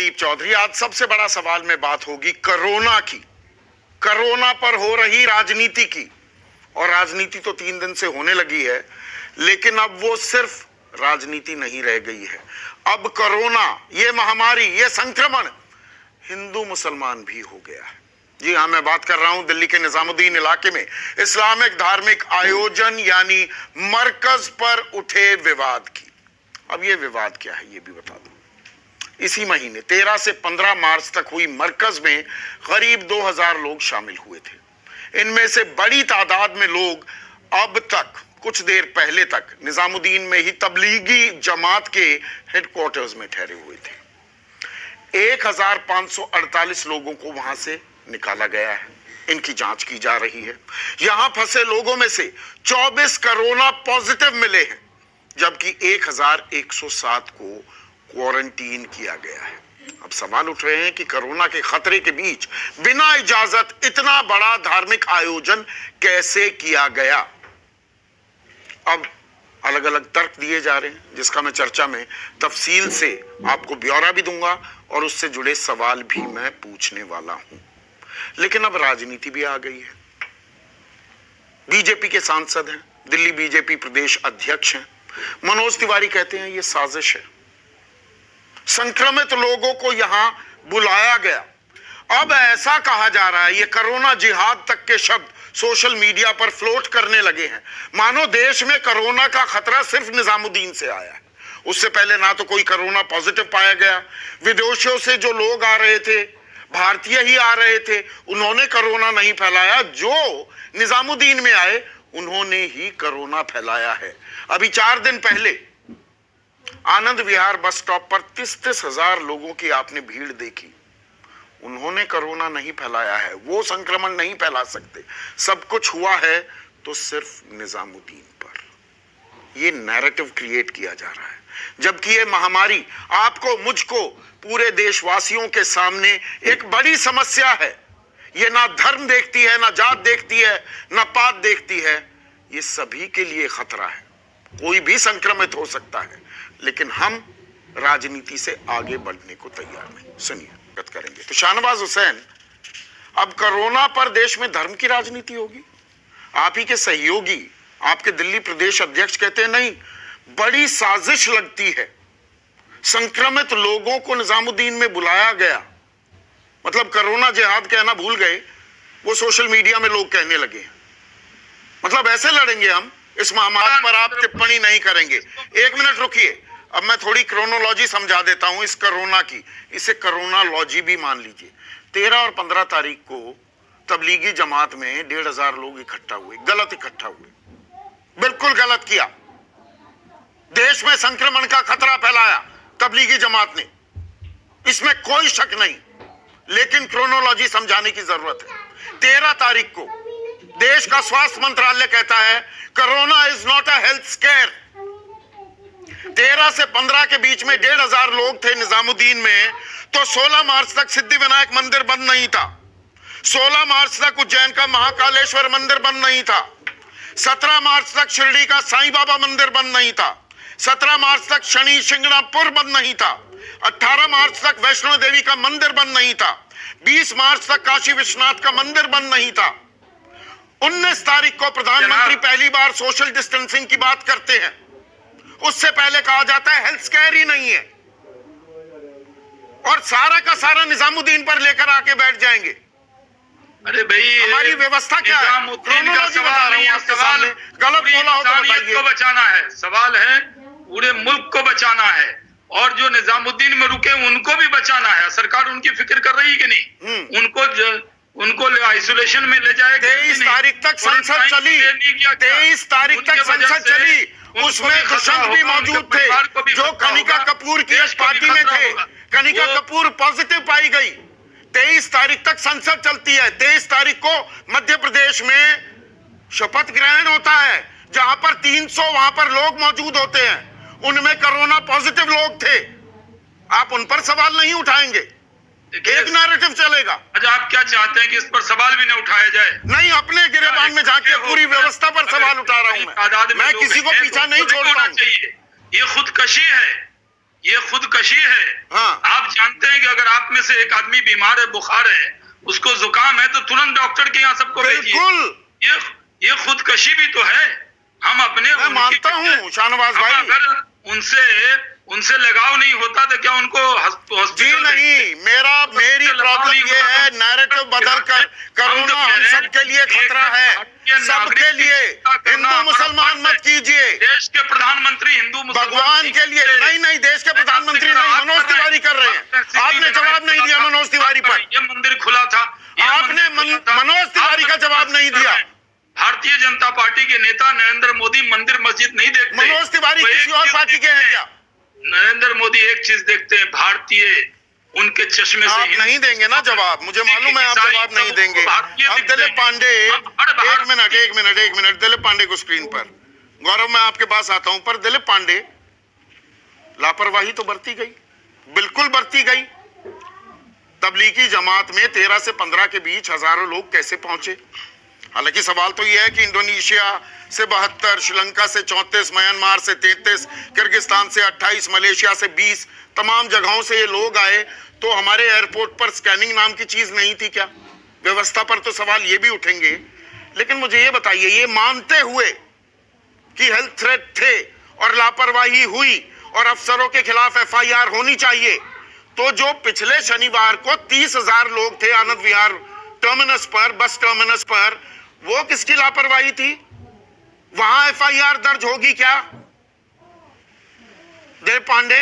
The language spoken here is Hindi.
कुलदीप चौधरी। आज सबसे बड़ा सवाल में बात होगी कोरोना की, कोरोना पर हो रही राजनीति की। और राजनीति तो 3 दिन से होने लगी है, लेकिन अब वो सिर्फ राजनीति नहीं रह गई है। अब कोरोना, ये महामारी, ये संक्रमण हिंदू मुसलमान भी हो गया है। जी हाँ, मैं बात कर रहा हूं दिल्ली के निजामुद्दीन इलाके में इस्लामिक धार्मिक आयोजन यानी मरकज पर उठे विवाद की। अब ये विवाद क्या है ये भी बता दूं। इसी महीने 13 से 15 मार्च तक हुई मरकज में करीब 2000 लोग शामिल हुए थे। इनमें से बड़ी तादाद में लोग अब तक, कुछ देर पहले तक निजामुद्दीन में ही तबलीगी जमात के हेडक्वार्टर्स में ठहरे हुए थे। 1548 लोगों को वहां से निकाला गया है, इनकी जांच की जा रही है। यहां फंसे लोगों में से 24 कोरोना पॉजिटिव मिले हैं, जबकि 1107 को क्वारंटीन किया गया है। अब सवाल उठ रहे हैं कि कोरोना के खतरे के बीच बिना इजाजत इतना बड़ा धार्मिक आयोजन कैसे किया गया। अब अलग अलग तर्क दिए जा रहे हैं, जिसका मैं चर्चा में तफसील से आपको ब्यौरा भी दूंगा और उससे जुड़े सवाल भी मैं पूछने वाला हूं। लेकिन अब राजनीति भी आ गई है। बीजेपी के सांसद हैं, दिल्ली बीजेपी प्रदेश अध्यक्ष हैं मनोज तिवारी, कहते हैं यह साजिश है। संक्रमित लोगों को यहां बुलाया गया। अब ऐसा कहा जा रहा है, ये कोरोना जिहाद तक के शब्द सोशल मीडिया पर फ्लोट करने लगे हैं, मानो देश में कोरोना का खतरा सिर्फ निजामुद्दीन से आया है। उससे पहले ना तो कोई कोरोना पॉजिटिव पाया गया, विदेशों से जो लोग आ रहे थे, भारतीय ही आ रहे थे, उन्होंने कोरोना नहीं फैलाया। जो निजामुद्दीन में आए उन्होंने ही कोरोना फैलाया है। अभी 4 दिन पहले आनंद विहार बस स्टॉप पर 33 हजार लोगों की आपने भीड़ देखी। उन्होंने कोरोना नहीं फैलाया है, वो संक्रमण नहीं फैला सकते। सब कुछ हुआ है तो सिर्फ निजामुद्दीन पर। ये नैरेटिव क्रिएट किया जा रहा है, जबकि ये महामारी आपको, मुझको, पूरे देशवासियों के सामने एक बड़ी समस्या है। ये ना धर्म देखती है, ना जात देखती है, ना पात देखती है। ये सभी के लिए खतरा है। कोई भी संक्रमित हो सकता है, लेकिन हम राजनीति से आगे बढ़ने को तैयार नहीं। सुनिए, बात करेंगे तो शाहनवाज हुसैन, अब कोरोना पर देश में धर्म की राजनीति होगी। आप ही के सहयोगी, आपके दिल्ली प्रदेश अध्यक्ष कहते हैं नहीं, बड़ी साजिश लगती है। संक्रमित लोगों को निजामुद्दीन में बुलाया गया, मतलब कोरोना जिहाद कहना भूल गए, वो सोशल मीडिया में लोग कहने लगे। मतलब ऐसे लड़ेंगे हम, इस महामारी पर आप टिप्पणी नहीं करेंगे। 1 मिनट रुकिए, अब मैं थोड़ी क्रोनोलॉजी समझा देता हूं इस कोरोना की। इसे कोरोनालॉजी भी मान लीजिए। 13 और 15 तारीख को तबलीगी जमात में 1500 लोग इकट्ठा हुए, गलत इकट्ठा हुए, बिल्कुल गलत किया। देश में संक्रमण का खतरा फैलाया तबलीगी जमात ने, इसमें कोई शक नहीं, लेकिन क्रोनोलॉजी समझाने की जरूरत है। 13 तारीख को देश का स्वास्थ्य मंत्रालय कहता है corona is not a health square. 13 से 15 के बीच में 1500 लोग थे निजामुद्दीन में, तो 16 मार्च तक सिद्धिविनायक मंदिर बंद नहीं था। 16 मार्च तक उज्जैन का महाकालेश्वर मंदिर बंद नहीं था। 17 मार्च तक शिरडी का साईं बाबा मंदिर बंद नहीं था। 17 मार्च तक शनि शिंगणापुर बंद नहीं था। 18 मार्च तक वैष्णो देवी का मंदिर बंद नहीं था। 20 मार्च तक काशी विश्वनाथ का मंदिर बंद नहीं था। 19 तारीख को प्रधानमंत्री पहली बार सोशल डिस्टेंसिंग की बात करते हैं। उससे पहले कहा जाता है हेल्थ केयर ही नहीं है, और सारा का सारा निजामुद्दीन पर लेकर आके बैठ जाएंगे। अरे भाई, हमारी व्यवस्था क्या है? क्रोनोलॉजी बता रहा हूं आपके सामने, गलत बोला हो तो बताइए। को बचाना है, सवाल है पूरे मुल्क को बचाना है, और जो निजामुद्दीन में रुके उनको भी बचाना है। सरकार उनकी फिक्र कर रही है कि नहीं? उनको आइसोलेशन में ले जाएगी। 23 तारीख तक संसद चली, 23 तारीख तक संसद चली, उसमें दुष्यंत भी मौजूद थे जो कनिका कपूर की पार्टी में थे। कनिका कपूर पॉजिटिव पाई गई। 23 तारीख तक संसद चलती है। 23 तारीख को मध्य प्रदेश में शपथ ग्रहण होता है, जहां पर 300 वहां पर लोग मौजूद होते हैं, उनमें कोरोना पॉजिटिव लोग थे। आप उन पर सवाल नहीं उठाएंगे, एक नैरेटिव चलेगा। अच्छा, आप क्या चाहते हैं कि इस पर सवाल भी न उठाया जाए? नहीं, अपने गिरेबान में जाके पूरी व्यवस्था पर सवाल उठा रहा हूं मैं किसी को पीछा नहीं छोड़ता हूं। ये खुदकशी है, ये खुदकशी है। हाँ। आप जानते हैं कि अगर आप में से एक आदमी बीमार है, बुखार है, उसको जुकाम है, तो तुरंत डॉक्टर के यहाँ सबको भेजिए। बिल्कुल, ये खुदकशी भी तो है। हम अपने मैं मानता हूँ शाहनवाज भाई, अगर उनसे लगाव नहीं होता तो क्या उनको जी नहीं, मेरी प्रॉब्लम ये है, नैरेटिव बदल कर कोरोना हम सबके लिए खतरा है, सबके लिए। हिंदू मुसलमान मत कीजिए, देश के प्रधानमंत्री हिंदू भगवान के लिए नहीं, देश के प्रधानमंत्री नहीं, मनोज तिवारी कर रहे हैं। आपने जवाब नहीं दिया मनोज तिवारी पर। ये मंदिर खुला था, आपने मनोज तिवारी का जवाब नहीं दिया। भारतीय जनता पार्टी के नेता नरेंद्र मोदी मंदिर मस्जिद नहीं देखते। मनोज तिवारी किसी और पार्टी के हैं क्या? नरेंद्र मोदी एक चीज देखते हैं, भारतीय, उनके चश्मे से। आप नहीं देंगे ना जवाब, मुझे मालूम है आप जवाब नहीं देंगे। अब दिलीप पांडे, एक मिनट, दिलीप पांडे को स्क्रीन पर। गौरव, मैं आपके पास आता हूं, पर दिलीप पांडे, लापरवाही तो बरती गई, बिल्कुल बरती गई। तबलीगी जमात में 13 से 15 के बीच हजारों लोग कैसे पहुंचे? हालांकि सवाल तो यह है कि इंडोनेशिया से 72, श्रीलंका से 34, म्यांमार से 33, किर्गिस्तान से 28, मलेशिया से 20, तमाम जगहों से ये लोग आए, तो हमारे एयरपोर्ट पर स्कैनिंग नाम की चीज नहीं थी क्या? व्यवस्था पर तो सवाल ये भी उठेंगे। लेकिन मुझे ये बताइए, ये मानते हुए कि हेल्थ थ्रेट थे और लापरवाही हुई और अफसरों के खिलाफ FIR होनी चाहिए, तो जो पिछले शनिवार को 30,000 लोग थे आनंद विहार टर्मिनस पर, बस टर्मिनस पर, वो किसकी लापरवाही थी? वहां FIR दर्ज होगी क्या? दिलीप पांडे,